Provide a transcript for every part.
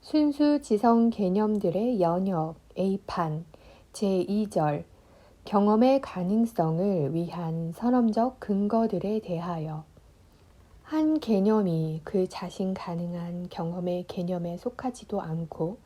순수 지성 개념들의 연역 A판 제2절 경험의 가능성을 위한 선험적 근거들에 대하여 한 개념이 그 자신 가능한 경험의 개념에 속하지도 않고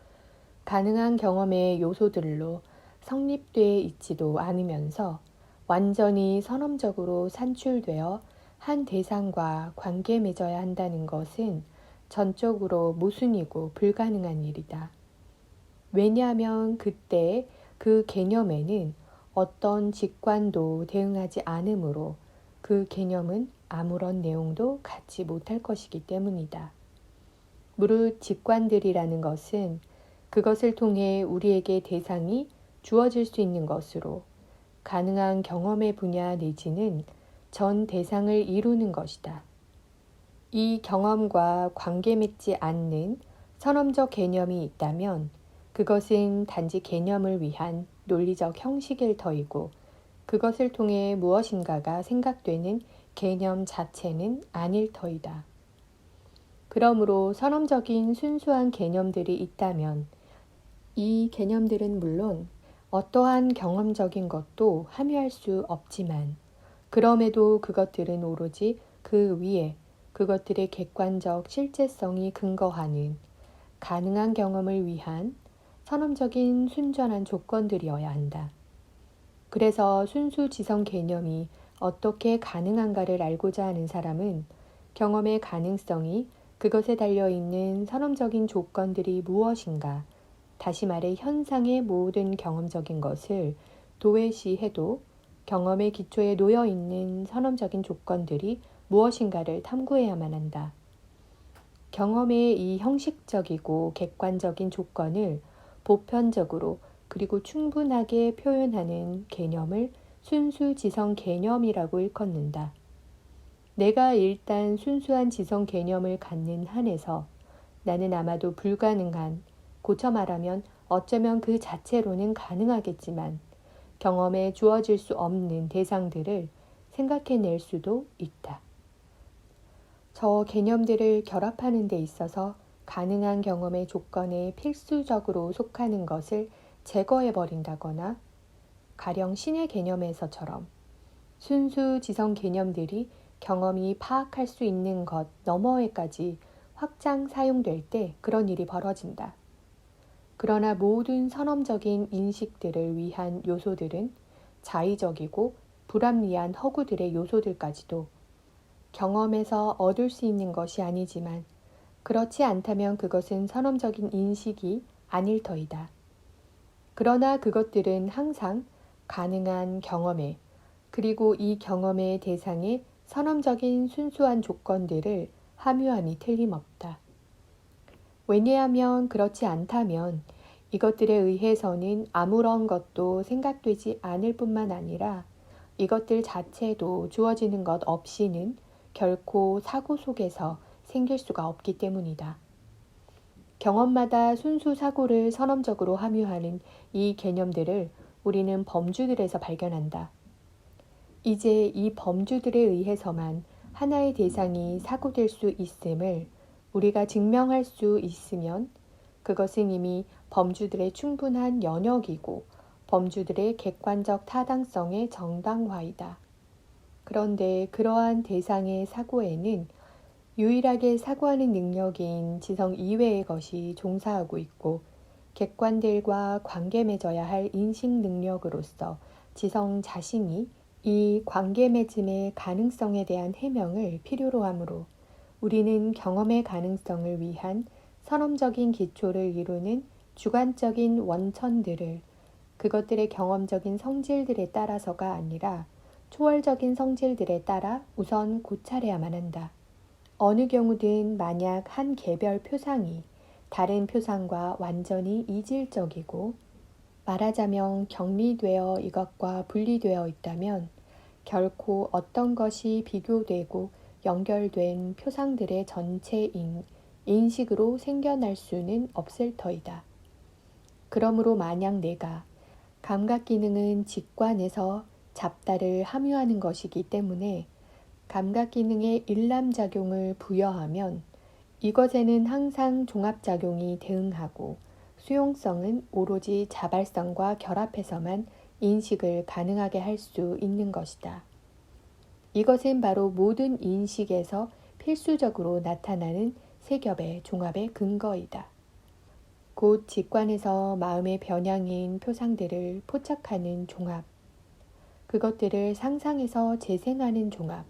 가능한 경험의 요소들로 성립되어 있지도 않으면서 완전히 선험적으로 산출되어 한 대상과 관계 맺어야 한다는 것은 전적으로 모순이고 불가능한 일이다. 왜냐하면 그때 그 개념에는 어떤 직관도 대응하지 않으므로 그 개념은 아무런 내용도 갖지 못할 것이기 때문이다. 무릇 직관들이라는 것은 그것을 통해 우리에게 대상이 주어질 수 있는 것으로 가능한 경험의 분야 내지는 전 대상을 이루는 것이다. 이 경험과 관계 맺지 않는 선험적 개념이 있다면 그것은 단지 개념을 위한 논리적 형식일 터이고 그것을 통해 무엇인가가 생각되는 개념 자체는 아닐 터이다. 그러므로 선험적인 순수한 개념들이 있다면 이 개념들은 물론 어떠한 경험적인 것도 함유할 수 없지만 그럼에도 그것들은 오로지 그 위에 그것들의 객관적 실제성이 근거하는 가능한 경험을 위한 선험적인 순전한 조건들이어야 한다. 그래서 순수 지성 개념이 어떻게 가능한가를 알고자 하는 사람은 경험의 가능성이 그것에 달려있는 선험적인 조건들이 무엇인가, 다시 말해 현상의 모든 경험적인 것을 도외시해도 경험의 기초에 놓여있는 선험적인 조건들이 무엇인가를 탐구해야만 한다. 경험의 이 형식적이고 객관적인 조건을 보편적으로 그리고 충분하게 표현하는 개념을 순수 지성 개념이라고 일컫는다. 내가 일단 순수한 지성 개념을 갖는 한에서 나는 아마도 불가능한, 고쳐 말하면 어쩌면 그 자체로는 가능하겠지만 경험에 주어질 수 없는 대상들을 생각해낼 수도 있다. 저 개념들을 결합하는 데 있어서 가능한 경험의 조건에 필수적으로 속하는 것을 제거해버린다거나 가령 신의 개념에서처럼 순수 지성 개념들이 경험이 파악할 수 있는 것 너머에까지 확장 사용될 때 그런 일이 벌어진다. 그러나 모든 선험적인 인식들을 위한 요소들은 자의적이고 불합리한 허구들의 요소들까지도 경험에서 얻을 수 있는 것이 아니지만 그렇지 않다면 그것은 선험적인 인식이 아닐 터이다. 그러나 그것들은 항상 가능한 경험에 그리고 이 경험의 대상에 선험적인 순수한 조건들을 함유함이 틀림없다. 왜냐하면 그렇지 않다면 이것들에 의해서는 아무런 것도 생각되지 않을 뿐만 아니라 이것들 자체도 주어지는 것 없이는 결코 사고 속에서 생길 수가 없기 때문이다. 경험마다 순수 사고를 선험적으로 함유하는 이 개념들을 우리는 범주들에서 발견한다. 이제 이 범주들에 의해서만 하나의 대상이 사고될 수 있음을 우리가 증명할 수 있으면 그것은 이미 범주들의 충분한 연역이고 범주들의 객관적 타당성의 정당화이다. 그런데 그러한 대상의 사고에는 유일하게 사고하는 능력인 지성 이외의 것이 종사하고 있고 객관들과 관계 맺어야 할 인식 능력으로서 지성 자신이 이 관계 맺음의 가능성에 대한 해명을 필요로 하므로 우리는 경험의 가능성을 위한 선험적인 기초를 이루는 주관적인 원천들을 그것들의 경험적인 성질들에 따라서가 아니라 초월적인 성질들에 따라 우선 고찰해야만 한다. 어느 경우든 만약 한 개별 표상이 다른 표상과 완전히 이질적이고 말하자면 격리되어 이것과 분리되어 있다면 결코 어떤 것이 비교되고 연결된 표상들의 전체인 인식으로 생겨날 수는 없을 터이다. 그러므로 만약 내가 감각 기능은 직관에서 잡다를 함유하는 것이기 때문에 감각 기능에 일람작용을 부여하면 이것에는 항상 종합작용이 대응하고 수용성은 오로지 자발성과 결합해서만 인식을 가능하게 할 수 있는 것이다. 이것은 바로 모든 인식에서 필수적으로 나타나는 세 겹의 종합의 근거이다. 곧 직관에서 마음의 변향인 표상들을 포착하는 종합, 그것들을 상상해서 재생하는 종합,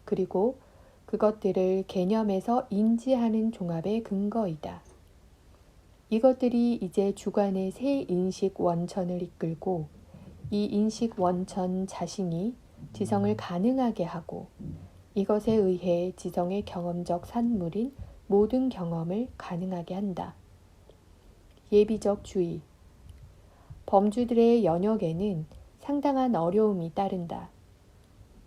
그리고 그것들을 개념에서 인지하는 종합의 근거이다. 이것들이 이제 주관의 새 인식 원천을 이끌고 이 인식 원천 자신이 지성을 가능하게 하고 이것에 의해 지성의 경험적 산물인 모든 경험을 가능하게 한다. 예비적 주의. 범주들의 연역에는 상당한 어려움이 따른다.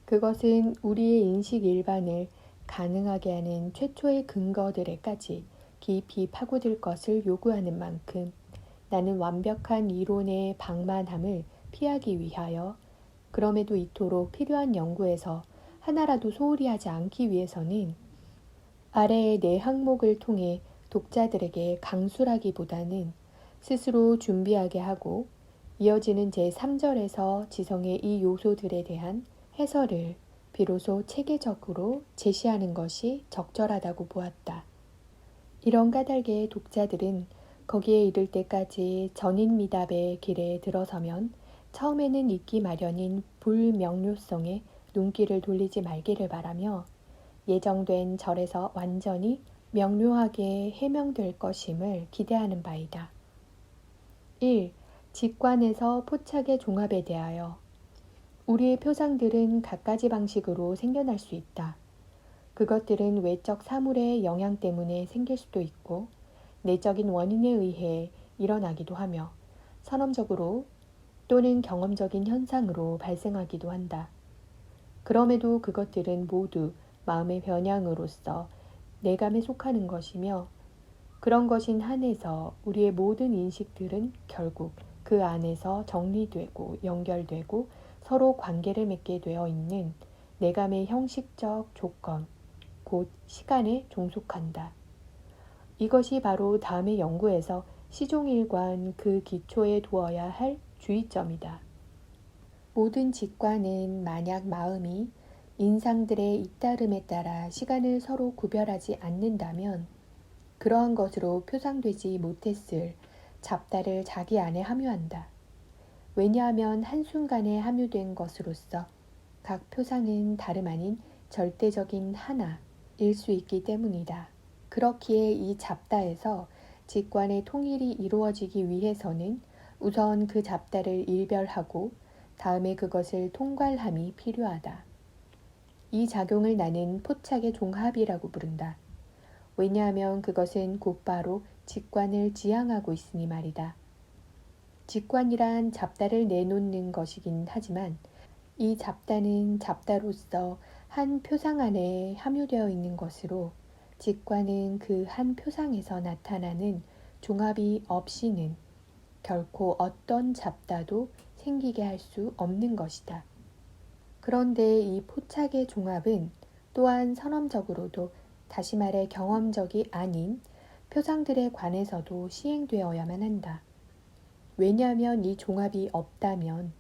그것은 우리의 인식 일반을 가능하게 하는 최초의 근거들에까지 깊이 파고들 것을 요구하는 만큼 나는 완벽한 이론의 방만함을 피하기 위하여 그럼에도 이토록 필요한 연구에서 하나라도 소홀히 하지 않기 위해서는 아래의 네 항목을 통해 독자들에게 강술하기보다는 스스로 준비하게 하고 이어지는 제3절에서 지성의 이 요소들에 대한 해설을 비로소 체계적으로 제시하는 것이 적절하다고 보았다. 이런 까닭에 독자들은 거기에 이를 때까지 전인미답의 길에 들어서면 처음에는 잊기 마련인 불명료성에 눈길을 돌리지 말기를 바라며 예정된 절에서 완전히 명료하게 해명될 것임을 기대하는 바이다. 1. 직관에서 포착의 종합에 대하여 우리의 표상들은 갖가지 방식으로 생겨날 수 있다. 그것들은 외적 사물의 영향 때문에 생길 수도 있고 내적인 원인에 의해 일어나기도 하며 선험적으로 또는 경험적인 현상으로 발생하기도 한다. 그럼에도 그것들은 모두 마음의 변향으로서 내감에 속하는 것이며 그런 것인 한에서 우리의 모든 인식들은 결국 그 안에서 정리되고 연결되고 서로 관계를 맺게 되어 있는 내감의 형식적 조건, 곧 시간에 종속한다. 이것이 바로 다음의 연구에서 시종일관 그 기초에 두어야 할 주의점이다. 모든 직관은 만약 마음이 인상들의 잇따름에 따라 시간을 서로 구별하지 않는다면 그러한 것으로 표상되지 못했을 잡다를 자기 안에 함유한다. 왜냐하면 한순간에 함유된 것으로서 각 표상은 다름 아닌 절대적인 하나일 수 있기 때문이다. 그렇기에 이 잡다에서 직관의 통일이 이루어지기 위해서는 우선 그 잡다를 일별하고 다음에 그것을 통괄함이 필요하다. 이 작용을 나는 포착의 종합이라고 부른다. 왜냐하면 그것은 곧바로 직관을 지향하고 있으니 말이다. 직관이란 잡다를 내놓는 것이긴 하지만 이 잡다는 잡다로서 한 표상 안에 함유되어 있는 것으로 직관은 그 한 표상에서 나타나는 종합이 없이는 결코 어떤 잡다도 생기게 할 수 없는 것이다. 그런데 이 포착의 종합은 또한 선험적으로도 다시 말해 경험적이 아닌 표상들에 관해서도 시행되어야만 한다. 왜냐하면 이 종합이 없다면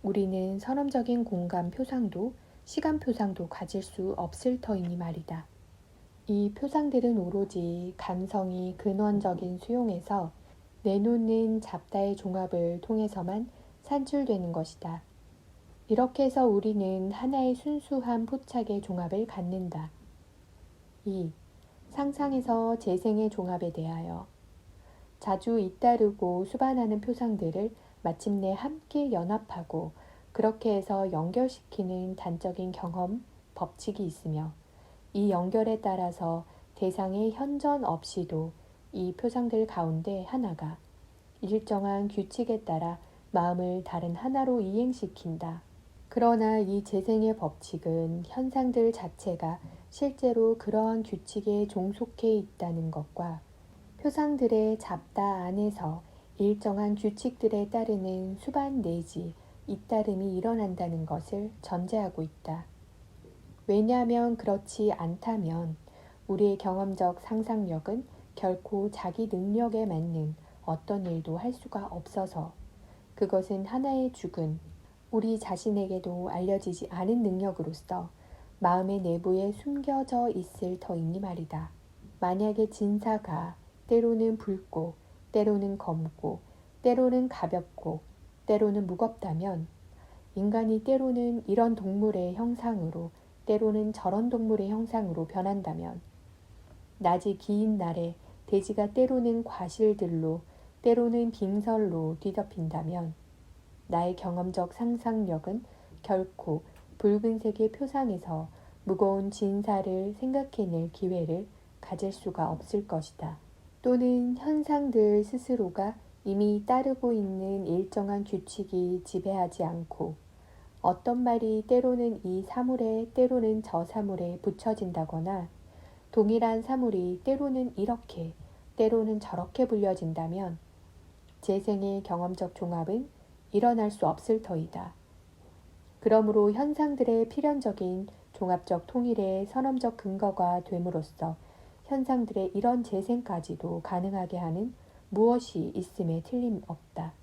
우리는 선험적인 공간 표상도 시간 표상도 가질 수 없을 터이니 말이다. 이 표상들은 오로지 감성이 근원적인 수용에서 내놓는 잡다의 종합을 통해서만 산출되는 것이다. 이렇게 해서 우리는 하나의 순수한 포착의 종합을 갖는다. 2. 상상에서 재생의 종합에 대하여 자주 잇따르고 수반하는 표상들을 마침내 함께 연합하고 그렇게 해서 연결시키는 단적인 경험, 법칙이 있으며 이 연결에 따라서 대상의 현전 없이도 이 표상들 가운데 하나가 일정한 규칙에 따라 마음을 다른 하나로 이행시킨다. 그러나 이 재생의 법칙은 현상들 자체가 실제로 그러한 규칙에 종속해 있다는 것과 표상들의 잡다 안에서 일정한 규칙들에 따르는 수반 내지 잇따름이 일어난다는 것을 전제하고 있다. 왜냐하면 그렇지 않다면 우리의 경험적 상상력은 결코 자기 능력에 맞는 어떤 일도 할 수가 없어서 그것은 하나의 죽은 우리 자신에게도 알려지지 않은 능력으로서 마음의 내부에 숨겨져 있을 터이니 말이다. 만약에 진사가 때로는 붉고 때로는 검고 때로는 가볍고 때로는 무겁다면 인간이 때로는 이런 동물의 형상으로 때로는 저런 동물의 형상으로 변한다면 낮이 긴 날에 대지가 때로는 과실들로 때로는 빙설로 뒤덮인다면 나의 경험적 상상력은 결코 붉은색의 표상에서 무거운 진사를 생각해낼 기회를 가질 수가 없을 것이다. 또는 현상들 스스로가 이미 따르고 있는 일정한 규칙이 지배하지 않고 어떤 말이 때로는 이 사물에 때로는 저 사물에 붙여진다거나 동일한 사물이 때로는 이렇게 때로는 저렇게 불려진다면 재생의 경험적 종합은 일어날 수 없을 터이다. 그러므로 현상들의 필연적인 종합적 통일의 선언적 근거가 됨으로써 현상들의 이런 재생까지도 가능하게 하는 무엇이 있음에 틀림없다.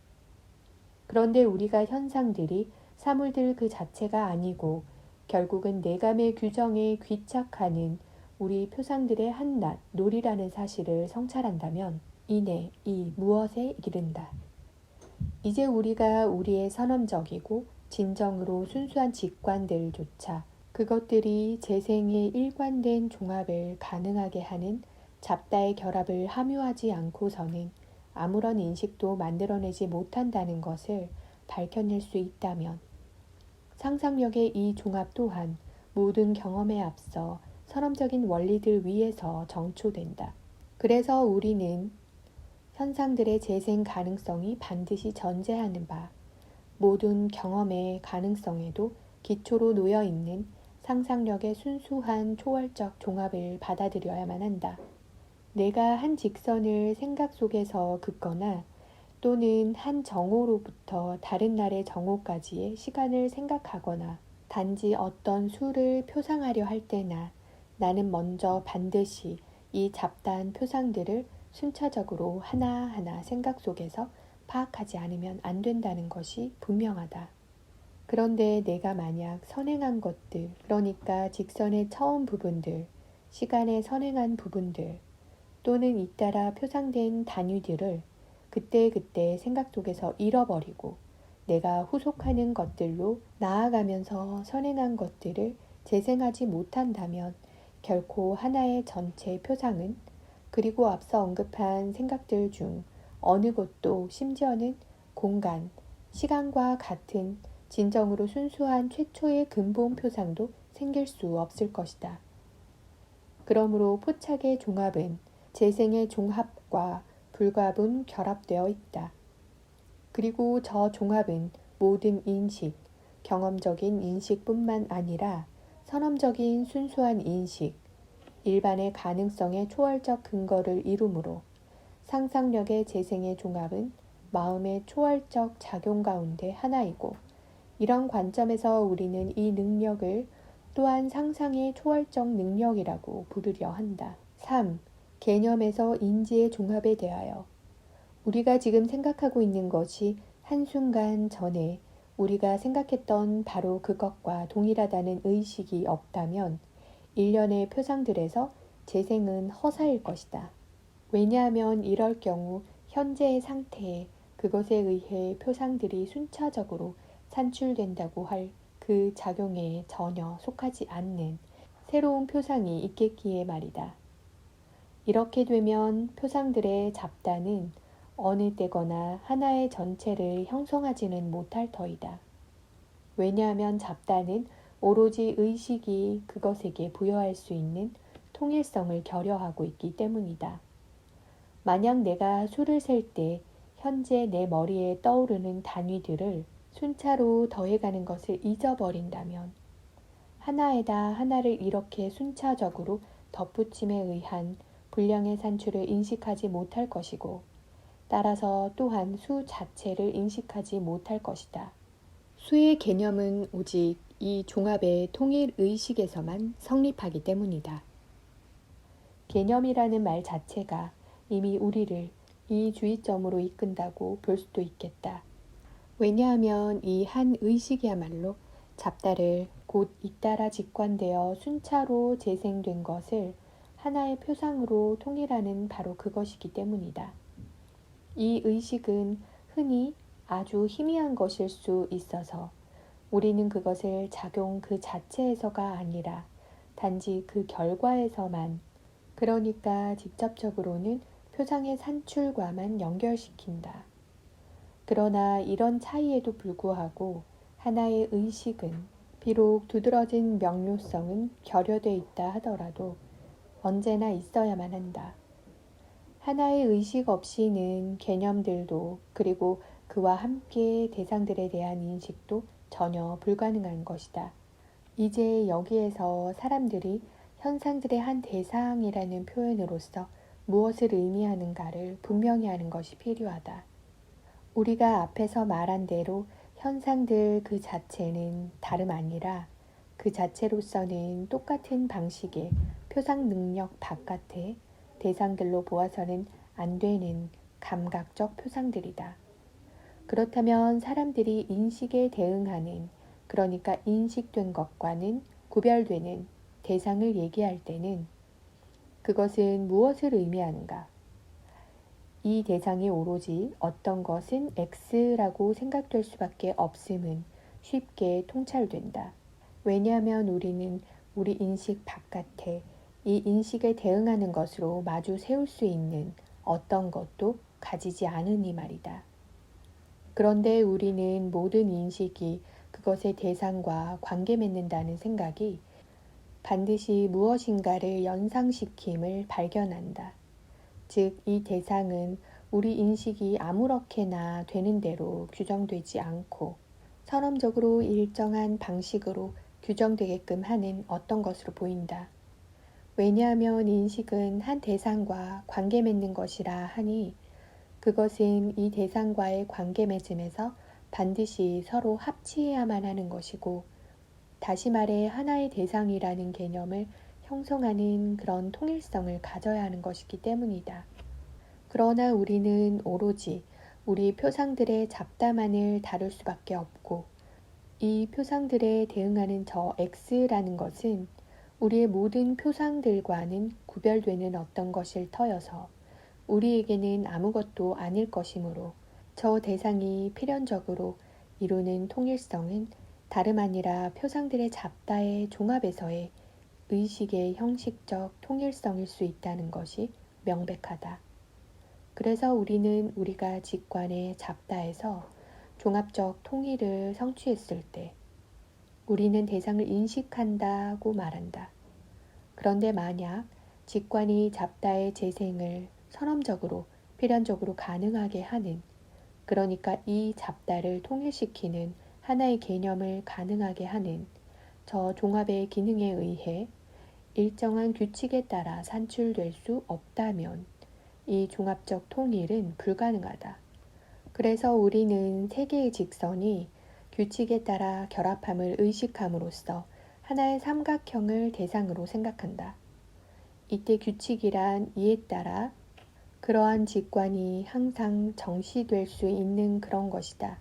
그런데 우리가 현상들이 사물들 그 자체가 아니고 결국은 내감의 규정에 귀착하는 우리 표상들의 한낱 놀이라는 사실을 성찰한다면 이내 이 무엇에 이른다. 이제 우리가 우리의 선언적이고 진정으로 순수한 직관들조차 그것들이 재생의 일관된 종합을 가능하게 하는 잡다의 결합을 함유하지 않고서는 아무런 인식도 만들어내지 못한다는 것을 밝혀낼 수 있다면 상상력의 이 종합 또한 모든 경험에 앞서 선언적인 원리들 위에서 정초된다. 그래서 우리는 현상들의 재생 가능성이 반드시 전제하는 바 모든 경험의 가능성에도 기초로 놓여있는 상상력의 순수한 초월적 종합을 받아들여야만 한다. 내가 한 직선을 생각 속에서 긋거나 또는 한 정오로부터 다른 날의 정오까지의 시간을 생각하거나 단지 어떤 수를 표상하려 할 때나 나는 먼저 반드시 이 잡다한 표상들을 순차적으로 하나하나 생각 속에서 파악하지 않으면 안 된다는 것이 분명하다. 그런데 내가 만약 선행한 것들, 그러니까 직선의 처음 부분들, 시간의 선행한 부분들, 또는 잇따라 표상된 단위들을 그때그때 생각 속에서 잃어버리고 내가 후속하는 것들로 나아가면서 선행한 것들을 재생하지 못한다면 결코 하나의 전체 표상은 그리고 앞서 언급한 생각들 중 어느 것도 심지어는 공간, 시간과 같은 진정으로 순수한 최초의 근본 표상도 생길 수 없을 것이다. 그러므로 포착의 종합은 재생의 종합과 불가분 결합되어 있다. 그리고 저 종합은 모든 인식, 경험적인 인식뿐만 아니라 선험적인 순수한 인식, 일반의 가능성의 초월적 근거를 이루므로 상상력의 재생의 종합은 마음의 초월적 작용 가운데 하나이고 이런 관점에서 우리는 이 능력을 또한 상상의 초월적 능력이라고 부르려 한다. 3. 개념에서 인지의 종합에 대하여 우리가 지금 생각하고 있는 것이 한순간 전에 우리가 생각했던 바로 그것과 동일하다는 의식이 없다면 일련의 표상들에서 재생은 허사일 것이다. 왜냐하면 이럴 경우 현재의 상태에 그것에 의해 표상들이 순차적으로 산출된다고 할 그 작용에 전혀 속하지 않는 새로운 표상이 있겠기에 말이다. 이렇게 되면 표상들의 잡다는 어느 때거나 하나의 전체를 형성하지는 못할 터이다. 왜냐하면 잡다는 오로지 의식이 그것에게 부여할 수 있는 통일성을 결여하고 있기 때문이다. 만약 내가 수를 셀 때 현재 내 머리에 떠오르는 단위들을 순차로 더해가는 것을 잊어버린다면 하나에다 하나를 이렇게 순차적으로 덧붙임에 의한 분량의 산출을 인식하지 못할 것이고 따라서 또한 수 자체를 인식하지 못할 것이다. 수의 개념은 오직 이 종합의 통일 의식에서만 성립하기 때문이다. 개념이라는 말 자체가 이미 우리를 이 주의점으로 이끈다고 볼 수도 있겠다. 왜냐하면 이 한 의식이야말로 잡다를 곧 잇따라 직관되어 순차로 재생된 것을 하나의 표상으로 통일하는 바로 그것이기 때문이다. 이 의식은 흔히 아주 희미한 것일 수 있어서 우리는 그것을 작용 그 자체에서가 아니라 단지 그 결과에서만, 그러니까 직접적으로는 표상의 산출과만 연결시킨다. 그러나 이런 차이에도 불구하고 하나의 의식은 비록 두드러진 명료성은 결여돼 있다 하더라도 언제나 있어야만 한다. 하나의 의식 없이는 개념들도 그리고 그와 함께 대상들에 대한 인식도 전혀 불가능한 것이다. 이제 여기에서 사람들이 현상들의 한 대상이라는 표현으로서 무엇을 의미하는가를 분명히 하는 것이 필요하다. 우리가 앞에서 말한 대로 현상들 그 자체는 다름 아니라 그 자체로서는 똑같은 방식의 표상 능력 바깥에 대상들로 보아서는 안 되는 감각적 표상들이다. 그렇다면 사람들이 인식에 대응하는, 그러니까 인식된 것과는 구별되는 대상을 얘기할 때는 그것은 무엇을 의미하는가? 이 대상이 오로지 어떤 것은 X라고 생각될 수밖에 없음은 쉽게 통찰된다. 왜냐하면 우리는 우리 인식 바깥에 이 인식에 대응하는 것으로 마주 세울 수 있는 어떤 것도 가지지 않으니 말이다. 그런데 우리는 모든 인식이 그것의 대상과 관계 맺는다는 생각이 반드시 무엇인가를 연상시킴을 발견한다. 즉, 이 대상은 우리 인식이 아무렇게나 되는 대로 규정되지 않고 선언적으로 일정한 방식으로 규정되게끔 하는 어떤 것으로 보인다. 왜냐하면 인식은 한 대상과 관계 맺는 것이라 하니 그것은 이 대상과의 관계 맺음에서 반드시 서로 합치해야만 하는 것이고, 다시 말해 하나의 대상이라는 개념을 형성하는 그런 통일성을 가져야 하는 것이기 때문이다. 그러나 우리는 오로지 우리 표상들의 잡다만을 다룰 수밖에 없고, 이 표상들에 대응하는 저 X라는 것은 우리의 모든 표상들과는 구별되는 어떤 것일 터여서 우리에게는 아무것도 아닐 것이므로 저 대상이 필연적으로 이루는 통일성은 다름 아니라 표상들의 잡다의 종합에서의 의식의 형식적 통일성일 수 있다는 것이 명백하다. 그래서 우리는 우리가 직관의 잡다에서 종합적 통일을 성취했을 때 우리는 대상을 인식한다고 말한다. 그런데 만약 직관이 잡다의 재생을 선언적으로 필연적으로 가능하게 하는, 그러니까 이 잡다를 통일시키는 하나의 개념을 가능하게 하는 저 종합의 기능에 의해 일정한 규칙에 따라 산출될 수 없다면 이 종합적 통일은 불가능하다. 그래서 우리는 세 개의 직선이 규칙에 따라 결합함을 의식함으로써 하나의 삼각형을 대상으로 생각한다. 이때 규칙이란 이에 따라 그러한 직관이 항상 정시될 수 있는 그런 것이다.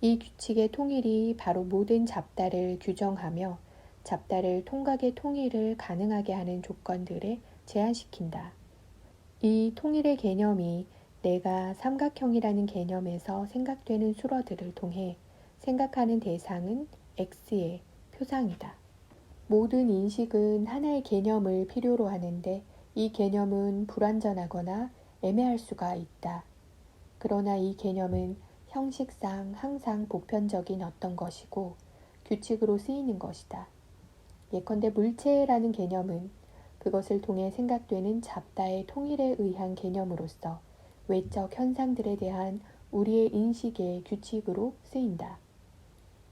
이 규칙의 통일이 바로 모든 잡다를 규정하며 잡다를 통각의 통일을 가능하게 하는 조건들에 제한시킨다. 이 통일의 개념이 내가 삼각형이라는 개념에서 생각되는 수로들을 통해 생각하는 대상은 X의 표상이다. 모든 인식은 하나의 개념을 필요로 하는데 이 개념은 불완전하거나 애매할 수가 있다. 그러나 이 개념은 형식상 항상 보편적인 어떤 것이고 규칙으로 쓰이는 것이다. 예컨대 물체라는 개념은 그것을 통해 생각되는 잡다의 통일에 의한 개념으로서 외적 현상들에 대한 우리의 인식의 규칙으로 쓰인다.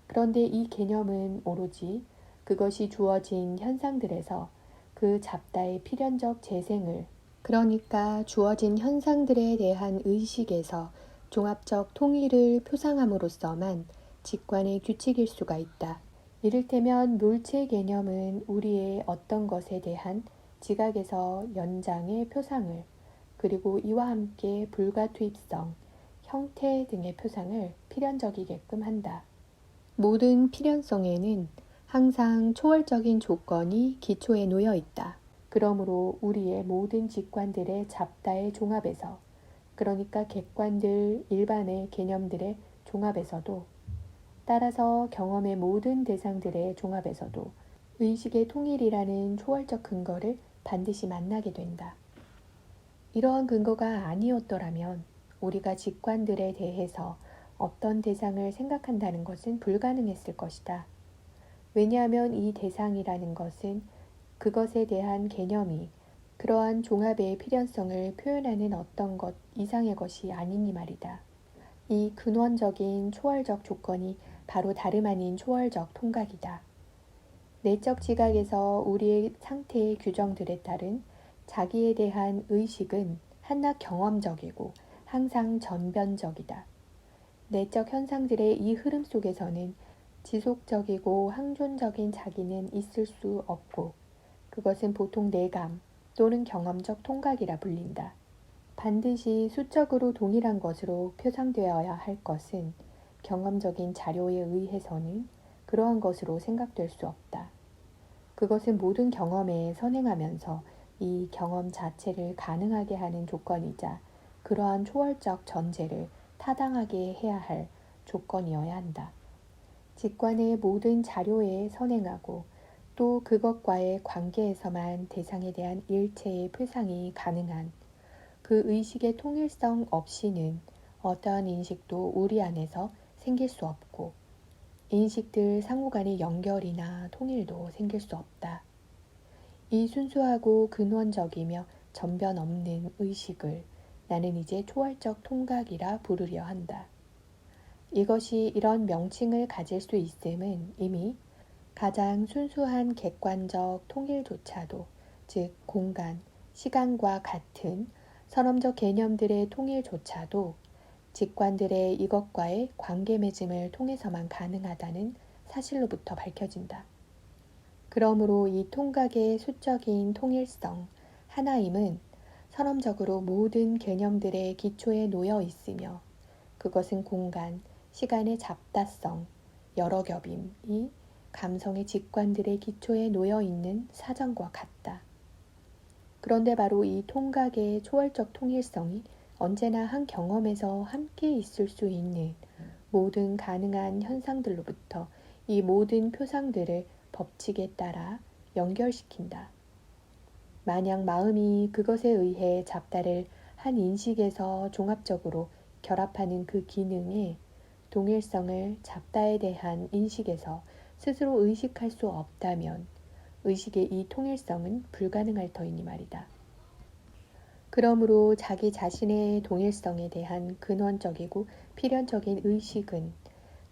그런데 이 개념은 오로지 그것이 주어진 현상들에서 그 잡다의 필연적 재생을, 그러니까 주어진 현상들에 대한 의식에서 종합적 통일을 표상함으로써만 직관의 규칙일 수가 있다. 이를테면 물체 개념은 우리의 어떤 것에 대한 지각에서 연장의 표상을, 그리고 이와 함께 불가투입성, 형태 등의 표상을 필연적이게끔 한다. 모든 필연성에는 항상 초월적인 조건이 기초에 놓여 있다. 그러므로 우리의 모든 직관들의 잡다의 종합에서, 그러니까 객관들 일반의 개념들의 종합에서도, 따라서 경험의 모든 대상들의 종합에서도 의식의 통일이라는 초월적 근거를 반드시 만나게 된다. 이러한 근거가 아니었더라면 우리가 직관들에 대해서 어떤 대상을 생각한다는 것은 불가능했을 것이다. 왜냐하면 이 대상이라는 것은 그것에 대한 개념이 그러한 종합의 필연성을 표현하는 어떤 것 이상의 것이 아니니 말이다. 이 근원적인 초월적 조건이 바로 다름 아닌 초월적 통각이다. 내적 지각에서 우리의 상태의 규정들에 따른 자기에 대한 의식은 한낱 경험적이고 항상 전변적이다. 내적 현상들의 이 흐름 속에서는 지속적이고 항존적인 자기는 있을 수 없고, 그것은 보통 내감 또는 경험적 통각이라 불린다. 반드시 수적으로 동일한 것으로 표상되어야 할 것은 경험적인 자료에 의해서는 그러한 것으로 생각될 수 없다. 그것은 모든 경험에 선행하면서 이 경험 자체를 가능하게 하는 조건이자 그러한 초월적 전제를 타당하게 해야 할 조건이어야 한다. 직관의 모든 자료에 선행하고 또 그것과의 관계에서만 대상에 대한 일체의 표상이 가능한 그 의식의 통일성 없이는 어떠한 인식도 우리 안에서 생길 수 없고, 인식들 상호 간의 연결이나 통일도 생길 수 없다. 이 순수하고 근원적이며 전변 없는 의식을 나는 이제 초월적 통각이라 부르려 한다. 이것이 이런 명칭을 가질 수 있음은 이미 가장 순수한 객관적 통일조차도, 즉 공간, 시간과 같은 선험적 개념들의 통일조차도 직관들의 이것과의 관계 맺음을 통해서만 가능하다는 사실로부터 밝혀진다. 그러므로 이 통각의 수적인 통일성, 하나임은 선험적으로 모든 개념들의 기초에 놓여 있으며, 그것은 공간, 시간의 잡다성, 여러 겹임이 감성의 직관들의 기초에 놓여 있는 사정과 같다. 그런데 바로 이 통각의 초월적 통일성이 언제나 한 경험에서 함께 있을 수 있는 모든 가능한 현상들로부터 이 모든 표상들을 법칙에 따라 연결시킨다. 만약 마음이 그것에 의해 잡다를 한 인식에서 종합적으로 결합하는 그 기능에 동일성을 잡다에 대한 인식에서 스스로 의식할 수 없다면 의식의 이 통일성은 불가능할 터이니 말이다. 그러므로 자기 자신의 동일성에 대한 근원적이고 필연적인 의식은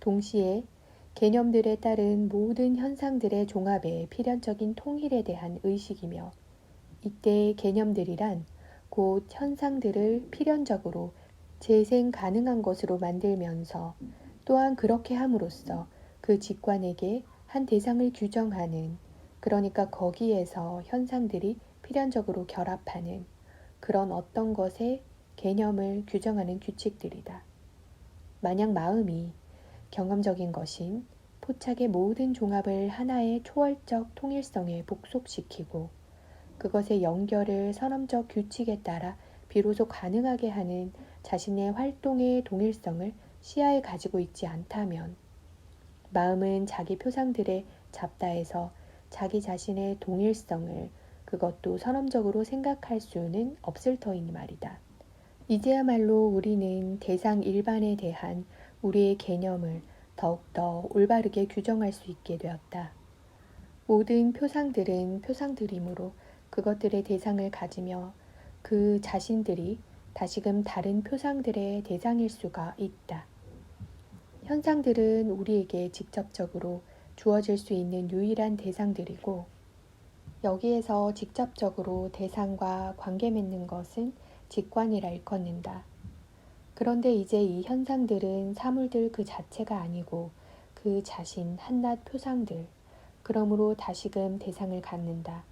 동시에 개념들에 따른 모든 현상들의 종합의 필연적인 통일에 대한 의식이며, 이때의 개념들이란 곧 현상들을 필연적으로 재생 가능한 것으로 만들면서 또한 그렇게 함으로써 그 직관에게 한 대상을 규정하는, 그러니까 거기에서 현상들이 필연적으로 결합하는 그런 어떤 것의 개념을 규정하는 규칙들이다. 만약 마음이 경험적인 것인 포착의 모든 종합을 하나의 초월적 통일성에 복속시키고 그것의 연결을 선험적 규칙에 따라 비로소 가능하게 하는 자신의 활동의 동일성을 시야에 가지고 있지 않다면, 마음은 자기 표상들의 잡다에서 자기 자신의 동일성을 그것도 선험적으로 생각할 수는 없을 터이니 말이다. 이제야말로 우리는 대상 일반에 대한 우리의 개념을 더욱더 올바르게 규정할 수 있게 되었다. 모든 표상들은 표상들이므로 그것들의 대상을 가지며 그 자신들이 다시금 다른 표상들의 대상일 수가 있다. 현상들은 우리에게 직접적으로 주어질 수 있는 유일한 대상들이고, 여기에서 직접적으로 대상과 관계 맺는 것은 직관이라 일컫는다. 그런데 이제 이 현상들은 사물들 그 자체가 아니고 그 자신 한낱 표상들, 그러므로 다시금 대상을 갖는다.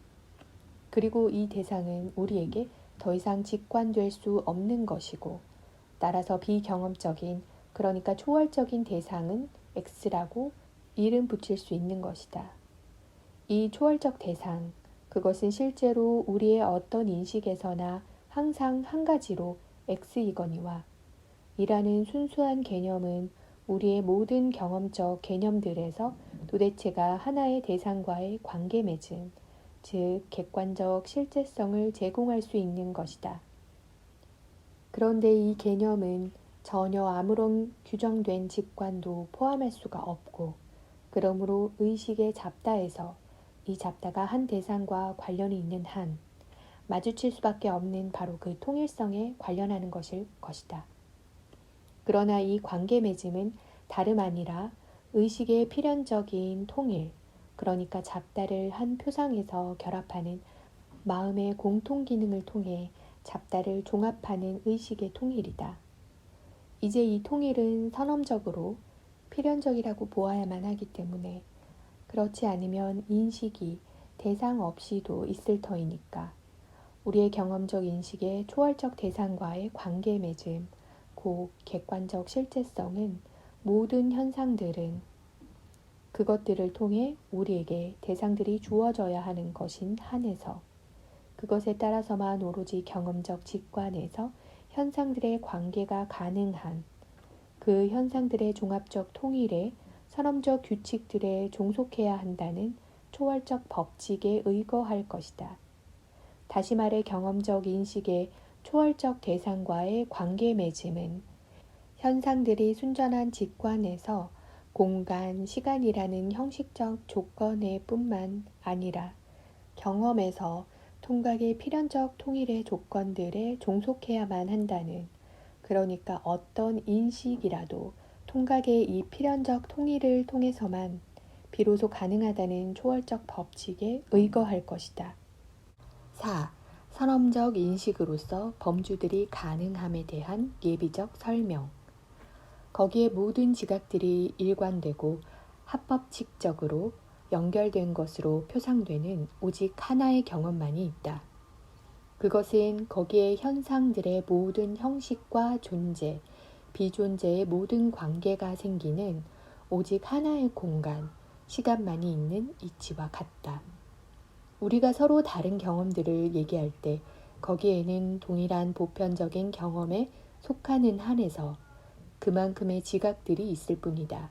그리고 이 대상은 우리에게 더 이상 직관될 수 없는 것이고, 따라서 비경험적인, 그러니까 초월적인 대상은 X라고 이름 붙일 수 있는 것이다. 이 초월적 대상, 그것은 실제로 우리의 어떤 인식에서나 항상 한 가지로 X이거니와, 이라는 순수한 개념은 우리의 모든 경험적 개념들에서 도대체가 하나의 대상과의 관계 맺음, 즉 객관적 실제성을 제공할 수 있는 것이다. 그런데 이 개념은 전혀 아무런 규정된 직관도 포함할 수가 없고, 그러므로 의식의 잡다에서 이 잡다가 한 대상과 관련이 있는 한 마주칠 수밖에 없는 바로 그 통일성에 관련하는 것일 것이다. 그러나 이 관계 맺음은 다름 아니라 의식의 필연적인 통일, 그러니까 잡다를 한 표상에서 결합하는 마음의 공통 기능을 통해 잡다를 종합하는 의식의 통일이다. 이제 이 통일은 선언적으로 필연적이라고 보아야만 하기 때문에, 그렇지 않으면 인식이 대상 없이도 있을 터이니까 우리의 경험적 인식의 초월적 대상과의 관계 맺음, 곧 객관적 실제성은 모든 현상들은 그것들을 통해 우리에게 대상들이 주어져야 하는 것인 한에서, 그것에 따라서만 오로지 경험적 직관에서 현상들의 관계가 가능한 그 현상들의 종합적 통일에 선험적 규칙들에 종속해야 한다는 초월적 법칙에 의거할 것이다. 다시 말해 경험적 인식의 초월적 대상과의 관계 맺음은 현상들이 순전한 직관에서 공간, 시간이라는 형식적 조건에 뿐만 아니라 경험에서 통각의 필연적 통일의 조건들에 종속해야만 한다는, 그러니까 어떤 인식이라도 통각의 이 필연적 통일을 통해서만 비로소 가능하다는 초월적 법칙에 의거할 것이다. 4. 선험적 인식으로서 범주들이 가능함에 대한 예비적 설명. 거기에 모든 지각들이 일관되고 합법칙적으로 연결된 것으로 표상되는 오직 하나의 경험만이 있다. 그것은 거기에 현상들의 모든 형식과 존재, 비존재의 모든 관계가 생기는 오직 하나의 공간, 시간만이 있는 이치와 같다. 우리가 서로 다른 경험들을 얘기할 때 거기에는 동일한 보편적인 경험에 속하는 한에서 그만큼의 지각들이 있을 뿐이다.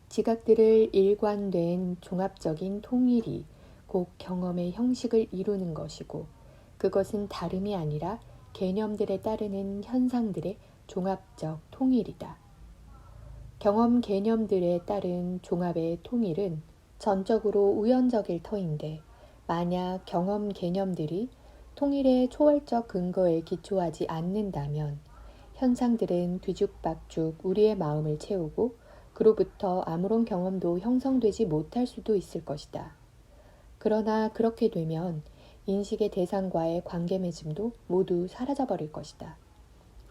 지각들을 일관된 종합적인 통일이 곧 경험의 형식을 이루는 것이고, 그것은 다름이 아니라 개념들에 따르는 현상들의 종합적 통일이다. 경험 개념들에 따른 종합의 통일은 전적으로 우연적일 터인데, 만약 경험 개념들이 통일의 초월적 근거에 기초하지 않는다면 현상들은 뒤죽박죽 우리의 마음을 채우고 그로부터 아무런 경험도 형성되지 못할 수도 있을 것이다. 그러나 그렇게 되면 인식의 대상과의 관계 맺음도 모두 사라져버릴 것이다.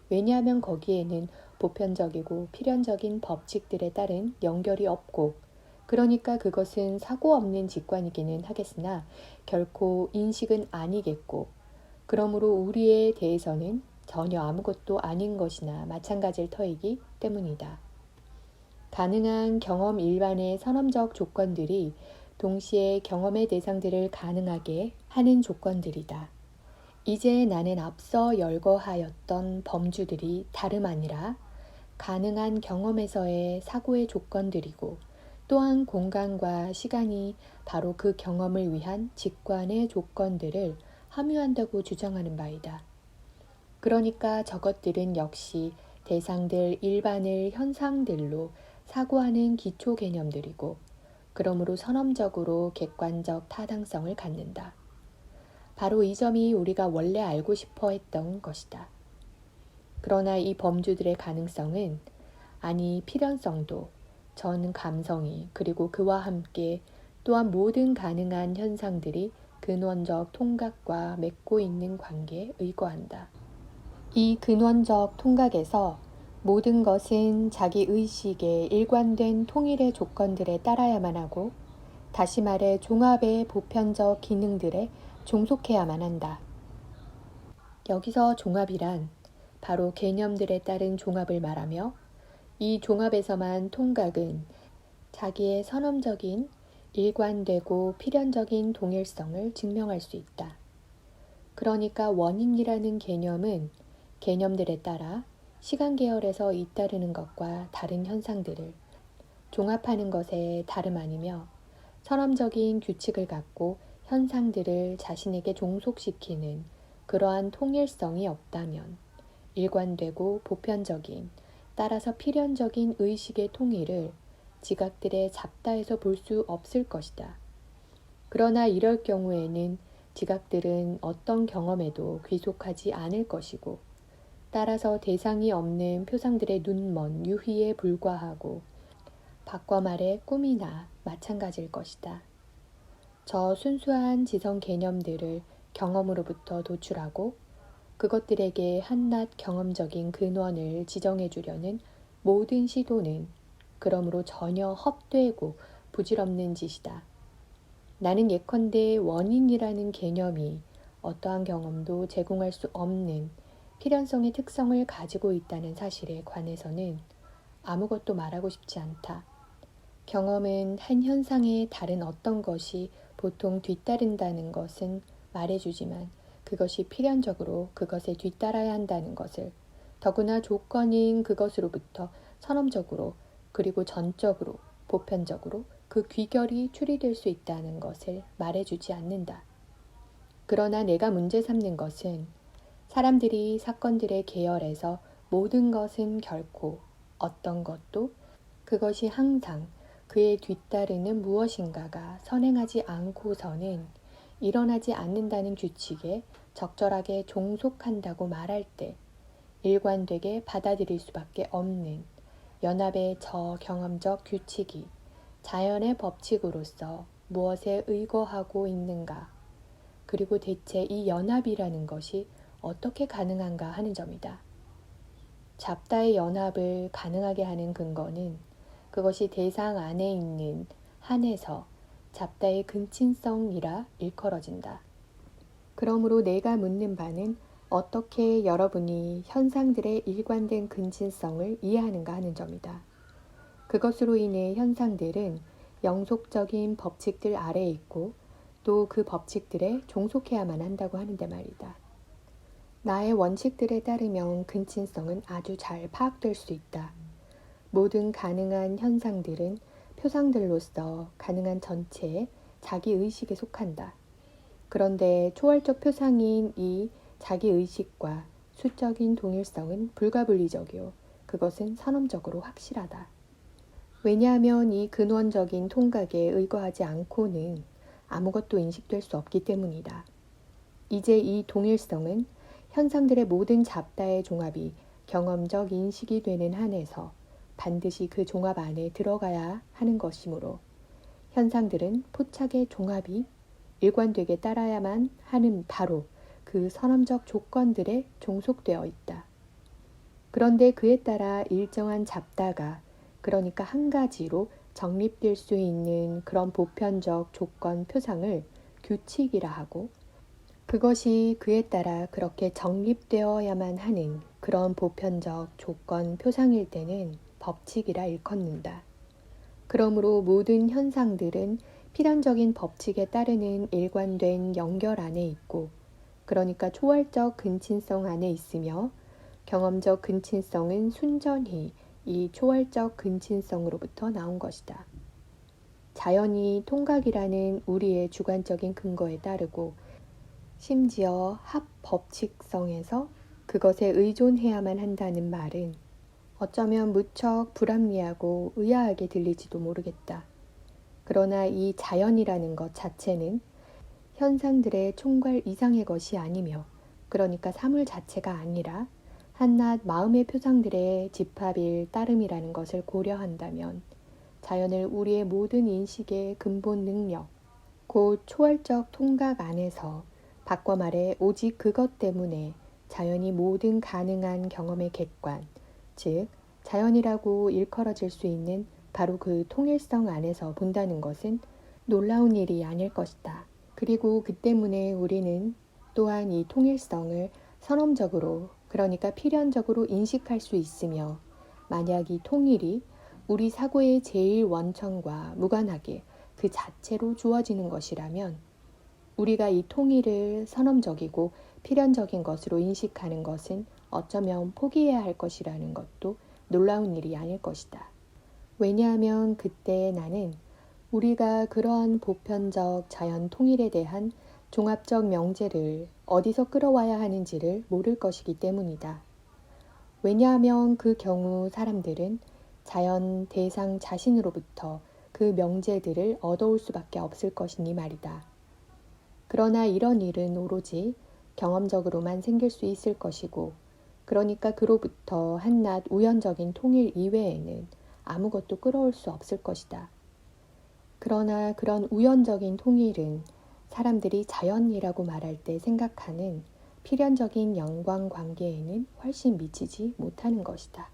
왜냐하면 거기에는 보편적이고 필연적인 법칙들에 따른 연결이 없고, 그러니까 그것은 사고 없는 직관이기는 하겠으나 결코 인식은 아니겠고, 그러므로 우리에 대해서는 전혀 아무것도 아닌 것이나 마찬가지일 터이기 때문이다. 가능한 경험 일반의 선험적 조건들이 동시에 경험의 대상들을 가능하게 하는 조건들이다. 이제 나는 앞서 열거하였던 범주들이 다름 아니라 가능한 경험에서의 사고의 조건들이고, 또한 공간과 시간이 바로 그 경험을 위한 직관의 조건들을 함유한다고 주장하는 바이다. 그러니까 저것들은 역시 대상들 일반을 현상들로 사고하는 기초 개념들이고, 그러므로 선험적으로 객관적 타당성을 갖는다. 바로 이 점이 우리가 원래 알고 싶어 했던 것이다. 그러나 이 범주들의 가능성은, 아니 필연성도, 전 감성이, 그리고 그와 함께 또한 모든 가능한 현상들이 근원적 통각과 맺고 있는 관계에 의거한다. 이 근원적 통각에서 모든 것은 자기 의식의 일관된 통일의 조건들에 따라야만 하고, 다시 말해 종합의 보편적 기능들에 종속해야만 한다. 여기서 종합이란 바로 개념들에 따른 종합을 말하며 이 종합에서만 통각은 자기의 선언적인 일관되고 필연적인 동일성을 증명할 수 있다. 그러니까 원인이라는 개념은 개념들에 따라 시간 계열에서 잇따르는 것과 다른 현상들을 종합하는 것에 다름 아니며 선언적인 규칙을 갖고 현상들을 자신에게 종속시키는 그러한 통일성이 없다면 일관되고 보편적인 따라서 필연적인 의식의 통일을 지각들의 잡다에서 볼 수 없을 것이다. 그러나 이럴 경우에는 지각들은 어떤 경험에도 귀속하지 않을 것이고 따라서 대상이 없는 표상들의 눈먼 유희에 불과하고 바꿔 말해 꿈이나 마찬가지일 것이다. 저 순수한 지성 개념들을 경험으로부터 도출하고 그것들에게 한낱 경험적인 근원을 지정해 주려는 모든 시도는 그러므로 전혀 헛되고 부질없는 짓이다. 나는 예컨대 원인이라는 개념이 어떠한 경험도 제공할 수 없는 필연성의 특성을 가지고 있다는 사실에 관해서는 아무것도 말하고 싶지 않다. 경험은 한 현상에 다른 어떤 것이 보통 뒤따른다는 것은 말해주지만 그것이 필연적으로 그것에 뒤따라야 한다는 것을 더구나 조건인 그것으로부터 선험적으로 그리고 전적으로 보편적으로 그 귀결이 추리될 수 있다는 것을 말해주지 않는다. 그러나 내가 문제 삼는 것은 사람들이 사건들의 계열에서 모든 것은 결코 어떤 것도 그것이 항상 그에 뒤따르는 무엇인가가 선행하지 않고서는 일어나지 않는다는 규칙에 적절하게 종속한다고 말할 때 일관되게 받아들일 수밖에 없는 연합의 저경험적 규칙이 자연의 법칙으로서 무엇에 의거하고 있는가, 그리고 대체 이 연합이라는 것이 어떻게 가능한가 하는 점이다. 잡다의 연합을 가능하게 하는 근거는 그것이 대상 안에 있는 한에서 잡다의 근친성이라 일컬어진다. 그러므로 내가 묻는 바는 어떻게 여러분이 현상들의 일관된 근친성을 이해하는가 하는 점이다. 그것으로 인해 현상들은 영속적인 법칙들 아래에 있고 또 그 법칙들에 종속해야만 한다고 하는데 말이다. 나의 원칙들에 따르면 근친성은 아주 잘 파악될 수 있다. 모든 가능한 현상들은 표상들로서 가능한 전체의 자기의식에 속한다. 그런데 초월적 표상인 이 자기의식과 수적인 동일성은 불가분리적이요. 그것은 선언적으로 확실하다. 왜냐하면 이 근원적인 통각에 의거하지 않고는 아무것도 인식될 수 없기 때문이다. 이제 이 동일성은 현상들의 모든 잡다의 종합이 경험적 인식이 되는 한에서 반드시 그 종합 안에 들어가야 하는 것이므로 현상들은 포착의 종합이 일관되게 따라야만 하는 바로 그 선언적 조건들에 종속되어 있다. 그런데 그에 따라 일정한 잡다가 그러니까 한 가지로 정립될 수 있는 그런 보편적 조건 표상을 규칙이라 하고 그것이 그에 따라 그렇게 정립되어야만 하는 그런 보편적 조건 표상일 때는 법칙이라 일컫는다. 그러므로 모든 현상들은 필연적인 법칙에 따르는 일관된 연결 안에 있고 그러니까 초월적 근친성 안에 있으며 경험적 근친성은 순전히 이 초월적 근친성으로부터 나온 것이다. 자연이 통각이라는 우리의 주관적인 근거에 따르고 심지어 합법칙성에서 그것에 의존해야만 한다는 말은 어쩌면 무척 불합리하고 의아하게 들릴지도 모르겠다. 그러나 이 자연이라는 것 자체는 현상들의 총괄 이상의 것이 아니며 그러니까 사물 자체가 아니라 한낱 마음의 표상들의 집합일 따름이라는 것을 고려한다면 자연을 우리의 모든 인식의 근본 능력, 곧 초월적 통각 안에서 바꿔 말해 오직 그것 때문에 자연이 모든 가능한 경험의 객관, 즉 자연이라고 일컬어질 수 있는 바로 그 통일성 안에서 본다는 것은 놀라운 일이 아닐 것이다. 그리고 그 때문에 우리는 또한 이 통일성을 선험적으로, 그러니까 필연적으로 인식할 수 있으며, 만약 이 통일이 우리 사고의 제일 원천과 무관하게 그 자체로 주어지는 것이라면 우리가 이 통일을 선험적이고 필연적인 것으로 인식하는 것은 어쩌면 포기해야 할 것이라는 것도 놀라운 일이 아닐 것이다. 왜냐하면 그때 나는 우리가 그러한 보편적 자연 통일에 대한 종합적 명제를 어디서 끌어와야 하는지를 모를 것이기 때문이다. 왜냐하면 그 경우 사람들은 자연 대상 자신으로부터 그 명제들을 얻어올 수밖에 없을 것이니 말이다. 그러나 이런 일은 오로지 경험적으로만 생길 수 있을 것이고, 그러니까 그로부터 한낱 우연적인 통일 이외에는 아무것도 끌어올 수 없을 것이다. 그러나 그런 우연적인 통일은 사람들이 자연이라고 말할 때 생각하는 필연적인 연관 관계에는 훨씬 미치지 못하는 것이다.